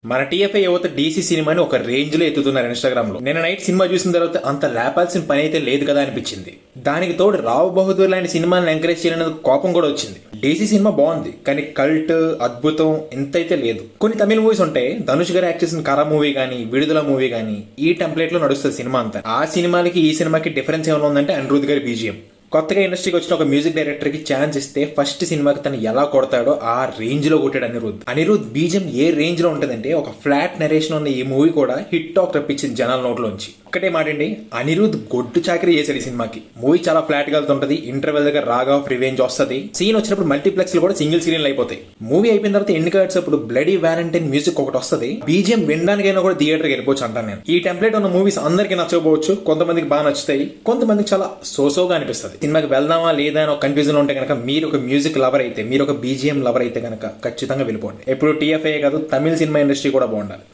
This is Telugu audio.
మన టీఎఫ్ఐ యువత డీసీ సినిమాని ఒక రేంజ్ లో ఎత్తుతున్నారు ఇన్స్టాగ్రామ్ లో. నేను నైట్ సినిమా చూసిన తర్వాత అంత లేపాల్సిన పని అయితే లేదు కదా అనిపించింది. దానికి తోడు రావు బహదూర్ లాంటి సినిమాలను ఎంకరేజ్ చేయాలనే కోపం కూడా వచ్చింది. డీసీ సినిమా బాగుంది కానీ కల్ట్ అద్భుతం ఎంతైతే లేదు. కొన్ని తమిళ మూవీస్ ఉంటాయి, ధనుష్ గారు యాక్ట్ చేసిన కరా మూవీ కానీ విడుదల మూవీ కానీ ఈ టెంప్లెట్ లో నడుస్తుంది సినిమా అంతా. ఆ సినిమాలకి ఈ సినిమాకి డిఫరెన్స్ ఏమైనా ఉందంటే అనిరుద్ గారి బీజిఎం. కొత్తగా ఇండస్ట్రీకి వచ్చిన ఒక మ్యూజిక్ డైరెక్టర్ కి ఛాన్స్ ఇస్తే ఫస్ట్ సినిమాకి తను ఎలా కొడతాడో ఆ రేంజ్ లో కొట్టాడు అనిరుద్ బీజం ఏ రేంజ్ లో ఉంటదంటే ఒక ఫ్లాట్ నరేషన్ ఉన్న ఈ మూవీ కూడా హిట్ టాక్ రప్పించింది జనాల నోట్లోంచి. ఒక్కటే మాటండి, అనిరుద్ గొడ్డు చాకరీ చేశాడు ఈ సినిమాకి. మూవీ చాలా ఫ్లాట్ గా వెళ్తుంటది, ఇంటర్వెల్ దగ్గర రాగా ఆఫ్ రివెంజ్ వస్తుంది, సీన్ వచ్చినప్పుడు మల్టీప్లెక్స్ లో కూడా సింగిల్ సీరియల్ అయిపోతాయి. మూవీ అయిపోయిన తర్వాత ఎండ్ కార్డ్స్ అప్పుడు బ్లడీ వ్యాలంటైన్ మ్యూజిక్ ఒకటి వస్తుంది, బీజిఎం వినడానికైనా కూడా థియేటర్కి వెళ్ళిపోవచ్చు అంటాను నేను. ఈ టెంప్లెట్ ఉన్న మూవీస్ అందరికి నచ్చకపోవచ్చు, కొంతమందికి బాగా నచ్చుతాయి, కొంతమందికి చాలా సోసోగా అనిపిస్తుంది. సినిమాకి వెళ్దామా లేదా అని ఒక కన్ఫ్యూజన్ ఉంటే కనుక మీరు ఒక మ్యూజిక్ లవర్ అయితే, మీరు ఒక బీజిఎం లవర్ అయితే కనుక ఖచ్చితంగా వెళ్ళిపోండి. ఎప్పుడు టీఎఫ్ఐ కాదు, తమిళ సినిమా ఇండస్ట్రీ కూడా బాగుండాలి.